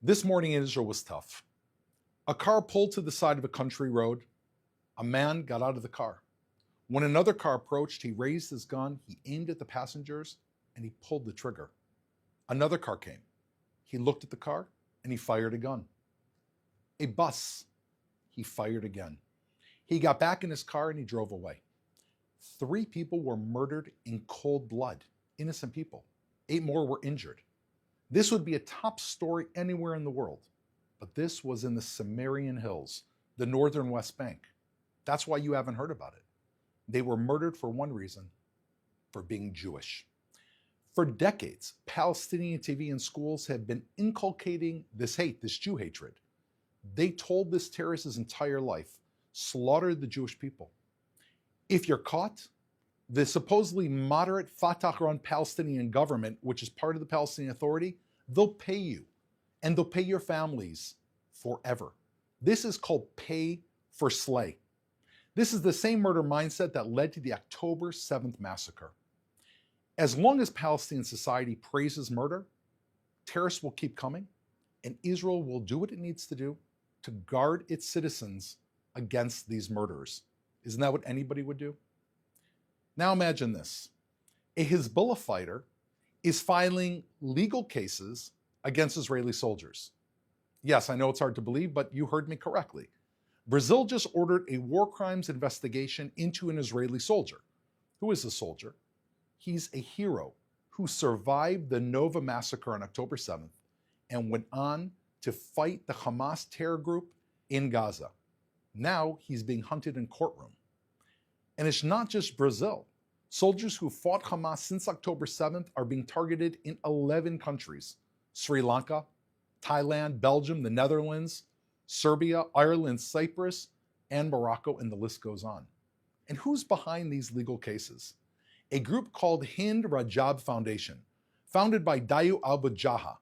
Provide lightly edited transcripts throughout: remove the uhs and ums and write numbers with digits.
This morning in Israel was tough. A car pulled to the side of a country road. A man got out of the car. When another car approached, he raised his gun, he aimed at the passengers, and he pulled the trigger. Another car came. He looked at the car, and he fired a gun. A bus. He fired again. He got back in his car, and he drove away. 3 people were murdered in cold blood, innocent people. 8 more were injured. This would be a top story anywhere in the world, but this was in the Sumerian Hills, the northern West Bank. That's why you haven't heard about it. They were murdered for one reason, for being Jewish. For decades, Palestinian TV and schools have been inculcating this hate, this Jew hatred. They told this terrorist his entire life, slaughtered the Jewish people. If you're caught, the supposedly moderate Fatah-run Palestinian government, which is part of the Palestinian Authority, they'll pay you, and they'll pay your families forever. This is called pay for slay. This is the same murder mindset that led to the October 7th massacre. As long as Palestinian society praises murder, terrorists will keep coming, and Israel will do what it needs to do to guard its citizens against these murderers. Isn't that what anybody would do? Now imagine this. A Hezbollah fighter is filing legal cases against Israeli soldiers. Yes, I know it's hard to believe, but you heard me correctly. Brazil just ordered a war crimes investigation into an Israeli soldier. Who is this soldier? He's a hero who survived the Nova massacre on October 7th and went on to fight the Hamas terror group in Gaza. Now he's being hunted in courtroom. And it's not just Brazil. Soldiers who fought Hamas since October 7th are being targeted in 11 countries: Sri Lanka, Thailand, Belgium, the Netherlands, Serbia, Ireland, Cyprus, and Morocco, and the list goes on. And who's behind these legal cases? A group called Hind Rajab Foundation, founded by Diab Abu Jaha.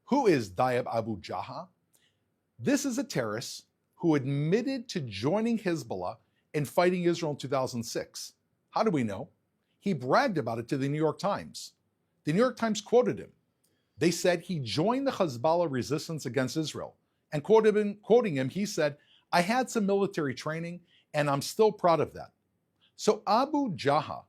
Who is Diab Abu Jaha? This is a terrorist who admitted to joining Hezbollah and fighting Israel in 2006. How do we know? He bragged about it to the New York Times. The New York Times quoted him. They said he joined the Hezbollah resistance against Israel. And quoting him, he said, "I had some military training and I'm still proud of that." So Abu Jaha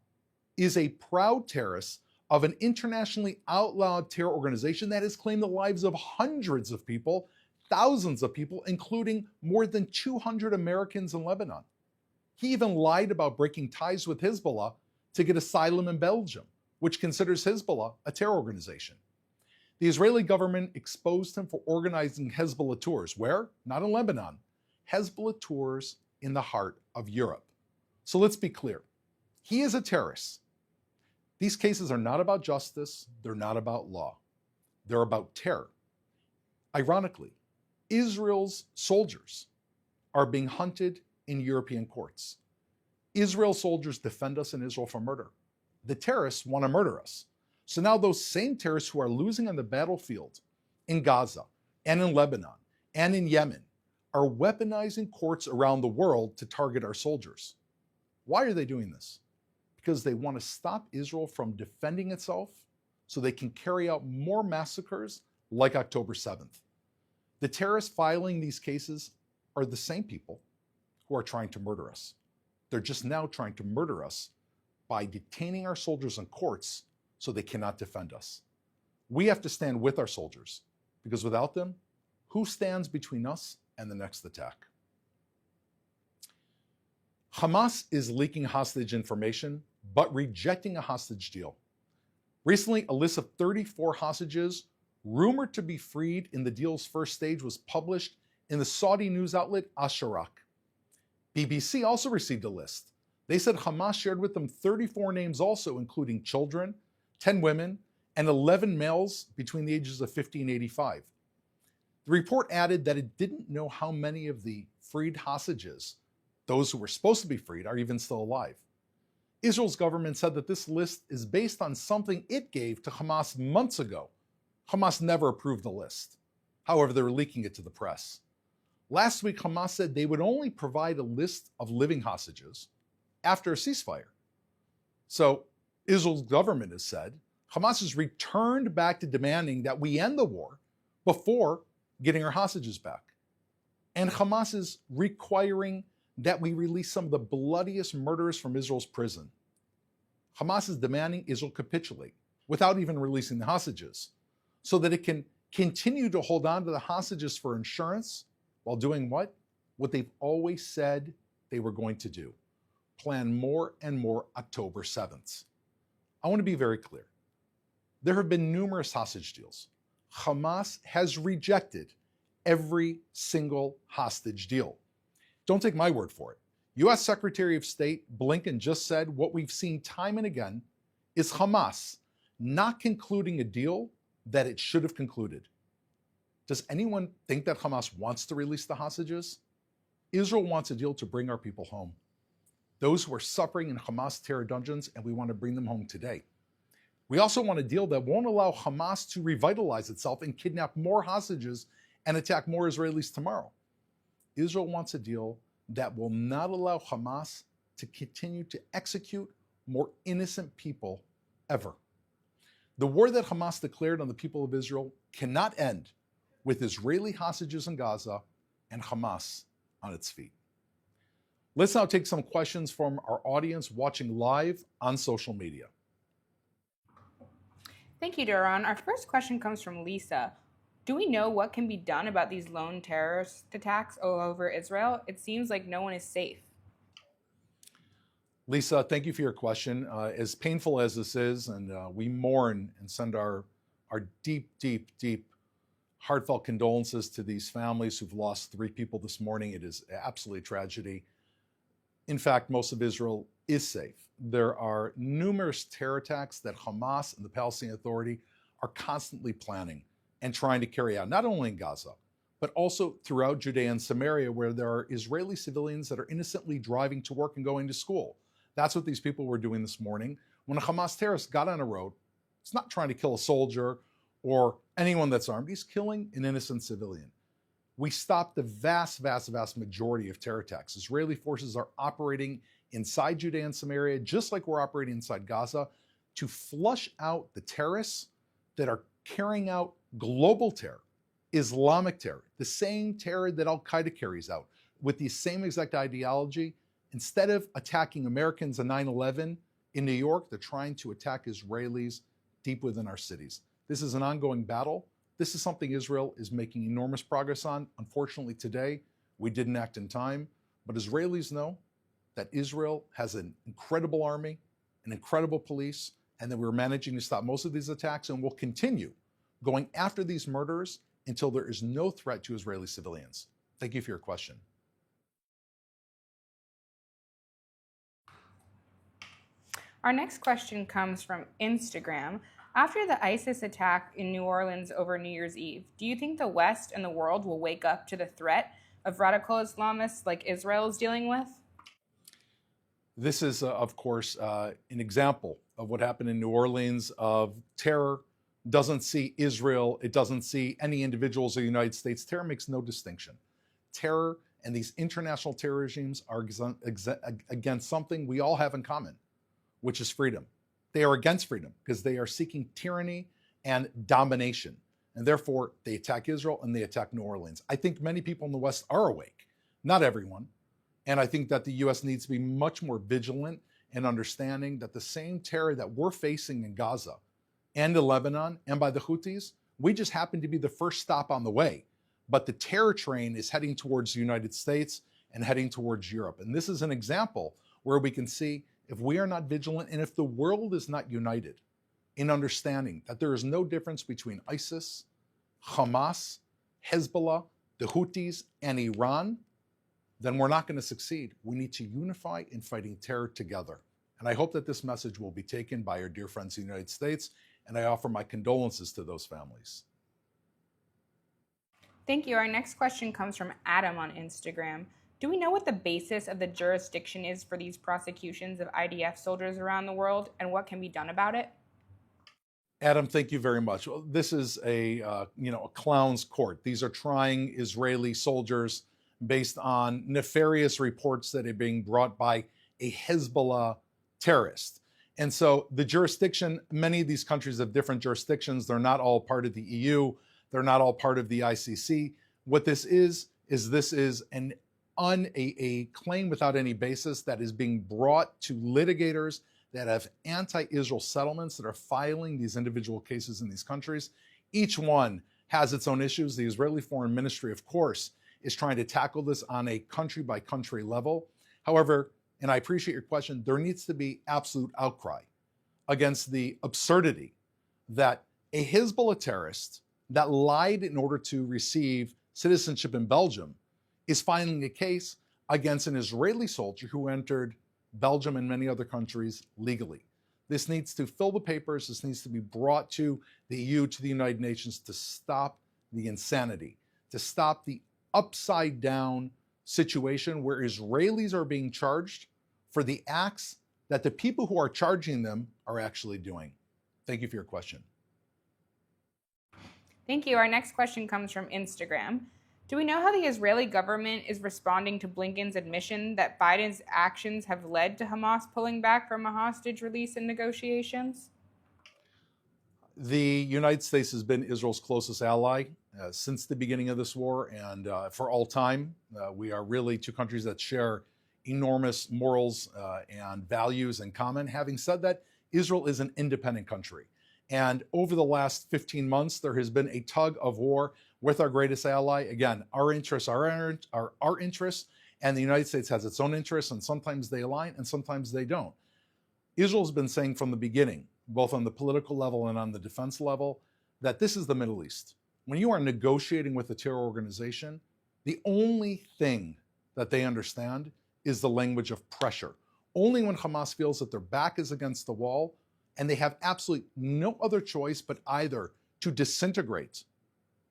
is a proud terrorist of an internationally outlawed terror organization that has claimed the lives of hundreds of people, thousands of people, including more than 200 Americans in Lebanon. He even lied about breaking ties with Hezbollah to get asylum in Belgium, which considers Hezbollah a terror organization. The Israeli government exposed him for organizing Hezbollah tours. Where? Not in Lebanon. Hezbollah tours in the heart of Europe. So let's be clear. He is a terrorist. These cases are not about justice. They're not about law. They're about terror. Ironically, Israel's soldiers are being hunted in European courts. Israel soldiers defend us in Israel from murder. The terrorists want to murder us. So now those same terrorists who are losing on the battlefield in Gaza and in Lebanon and in Yemen are weaponizing courts around the world to target our soldiers. Why are they doing this? Because they want to stop Israel from defending itself so they can carry out more massacres like October 7th. The terrorists filing these cases are the same people who are trying to murder us. They're just now trying to murder us by detaining our soldiers in courts so they cannot defend us. We have to stand with our soldiers, because without them, who stands between us and the next attack? Hamas is leaking hostage information, but rejecting a hostage deal. Recently, a list of 34 hostages rumored to be freed in the deal's first stage was published in the Saudi news outlet Asharak. BBC also received a list. They said Hamas shared with them 34 names also, including children, 10 women, and 11 males between the ages of 50 and 85. The report added that it didn't know how many of the freed hostages, those who were supposed to be freed, are even still alive. Israel's government said that this list is based on something it gave to Hamas months ago. Hamas never approved the list. However, they were leaking it to the press. Last week, Hamas said they would only provide a list of living hostages after a ceasefire. So Israel's government has said Hamas has returned back to demanding that we end the war before getting our hostages back. And Hamas is requiring that we release some of the bloodiest murderers from Israel's prison. Hamas is demanding Israel capitulate without even releasing the hostages so that it can continue to hold on to the hostages for insurance while doing what? What they've always said they were going to do. Plan more and more October 7th. I want to be very clear. There have been numerous hostage deals. Hamas has rejected every single hostage deal. Don't take my word for it. U.S. Secretary of State Blinken just said what we've seen time and again is Hamas not concluding a deal that it should have concluded. Does anyone think that Hamas wants to release the hostages? Israel wants a deal to bring our people home. Those who are suffering in Hamas terror dungeons, and we want to bring them home today. We also want a deal that won't allow Hamas to revitalize itself and kidnap more hostages and attack more Israelis tomorrow. Israel wants a deal that will not allow Hamas to continue to execute more innocent people ever. The war that Hamas declared on the people of Israel cannot end with Israeli hostages in Gaza and Hamas on its feet. Let's now take some questions from our audience watching live on social media. Thank you, Doron. Our first question comes from Lisa. Do we know what can be done about these lone terrorist attacks all over Israel? It seems like no one is safe. Lisa, thank you for your question. As painful as this is, and we mourn and send our deep, deep, deep, heartfelt condolences to these families who've lost 3 people this morning. It is absolutely a tragedy. In fact, most of Israel is safe. There are numerous terror attacks that Hamas and the Palestinian Authority are constantly planning and trying to carry out, not only in Gaza, but also throughout Judea and Samaria, where there are Israeli civilians that are innocently driving to work and going to school. That's what these people were doing this morning. When a Hamas terrorist got on a road, it's not trying to kill a soldier or anyone that's armed. He's killing an innocent civilian. We stopped the vast, vast, vast majority of terror attacks. Israeli forces are operating inside Judea and Samaria, just like we're operating inside Gaza, to flush out the terrorists that are carrying out global terror, Islamic terror, the same terror that Al-Qaeda carries out, with the same exact ideology. Instead of attacking Americans on 9/11 in New York, they're trying to attack Israelis deep within our cities. This is an ongoing battle. This is something Israel is making enormous progress on. Unfortunately, today, we didn't act in time, but Israelis know that Israel has an incredible army, an incredible police, and that we're managing to stop most of these attacks, and will continue going after these murderers until there is no threat to Israeli civilians. Thank you for your question. Our next question comes from Instagram. After the ISIS attack in New Orleans over New Year's Eve, do you think the West and the world will wake up to the threat of radical Islamists like Israel is dealing with? This is, of course, an example of what happened in New Orleans of terror. Doesn't see Israel, it doesn't see any individuals of the United States. Terror makes no distinction. Terror and these international terror regimes are against something we all have in common, which is freedom. They are against freedom because they are seeking tyranny and domination. And therefore, they attack Israel and they attack New Orleans. I think many people in the West are awake, not everyone. And I think that the U.S. needs to be much more vigilant in understanding that the same terror that we're facing in Gaza and in Lebanon and by the Houthis, we just happen to be the first stop on the way. But the terror train is heading towards the United States and heading towards Europe. And this is an example where we can see if we are not vigilant and if the world is not united in understanding that there is no difference between ISIS, Hamas, Hezbollah, the Houthis, and Iran, then we're not going to succeed. We need to unify in fighting terror together. And I hope that this message will be taken by our dear friends in the United States, and I offer my condolences to those families. Thank you. Our next question comes from Adam on Instagram. Do we know what the basis of the jurisdiction is for these prosecutions of IDF soldiers around the world, and what can be done about it? Adam, thank you very much. Well, this is a clown's court. These are trying Israeli soldiers based on nefarious reports that are being brought by a Hezbollah terrorist. And so the jurisdiction, many of these countries have different jurisdictions. They're not all part of the EU. They're not all part of the ICC. What this is this is a claim without any basis that is being brought to litigators that have anti-Israel settlements that are filing these individual cases in these countries. Each one has its own issues. The Israeli Foreign Ministry, of course, is trying to tackle this on a country-by-country level. However, and I appreciate your question, there needs to be absolute outcry against the absurdity that a Hezbollah terrorist that lied in order to receive citizenship in Belgium is filing a case against an Israeli soldier who entered Belgium and many other countries legally. This needs to fill the papers. This needs to be brought to the EU, to the United Nations, to stop the insanity, to stop the upside down situation where Israelis are being charged for the acts that the people who are charging them are actually doing. Thank you for your question. Thank you. Our next question comes from Instagram. Do we know how the Israeli government is responding to Blinken's admission that Biden's actions have led to Hamas pulling back from a hostage release in negotiations? The United States has been Israel's closest ally since the beginning of this war and for all time. We are really two countries that share enormous morals and values in common. Having said that, Israel is an independent country. And over the last 15 months, there has been a tug of war with our greatest ally. Again, our interests are our interests, and the United States has its own interests, and sometimes they align and sometimes they don't. Israel's been saying from the beginning, both on the political level and on the defense level, that this is the Middle East. When you are negotiating with a terror organization, the only thing that they understand is the language of pressure. Only when Hamas feels that their back is against the wall and they have absolutely no other choice but either to disintegrate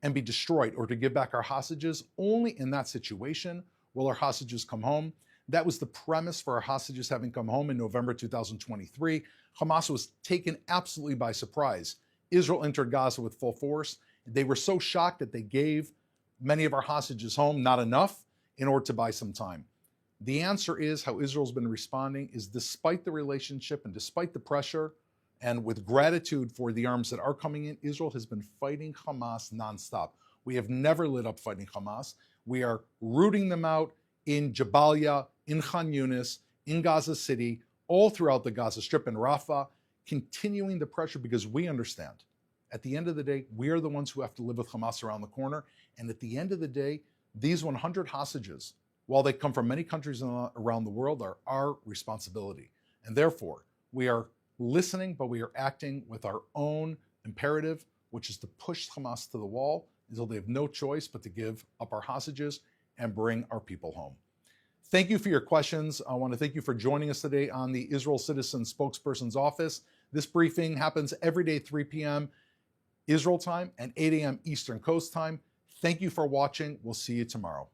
and be destroyed or to give back our hostages, only in that situation will our hostages come home. That was the premise for our hostages having come home in November 2023. Hamas was taken absolutely by surprise. Israel entered Gaza with full force. They were so shocked that they gave many of our hostages home, not enough, in order to buy some time. The answer is how Israel's been responding is despite the relationship and despite the pressure and with gratitude for the arms that are coming in, Israel has been fighting Hamas nonstop. We have never let up fighting Hamas. We are rooting them out in Jabalia, in Khan Yunis, in Gaza City, all throughout the Gaza Strip and Rafah, continuing the pressure because we understand. At the end of the day, we are the ones who have to live with Hamas around the corner. And at the end of the day, these 100 hostages, while they come from many countries around the world, are our responsibility. And therefore, we are listening, but we are acting with our own imperative, which is to push Hamas to the wall until they have no choice but to give up our hostages and bring our people home. Thank you for your questions. I want to thank you for joining us today on the Israel Citizen Spokespersons Office. This briefing happens every day, 3 p.m. Israel time and 8 a.m. Eastern Coast time. Thank you for watching. We'll see you tomorrow.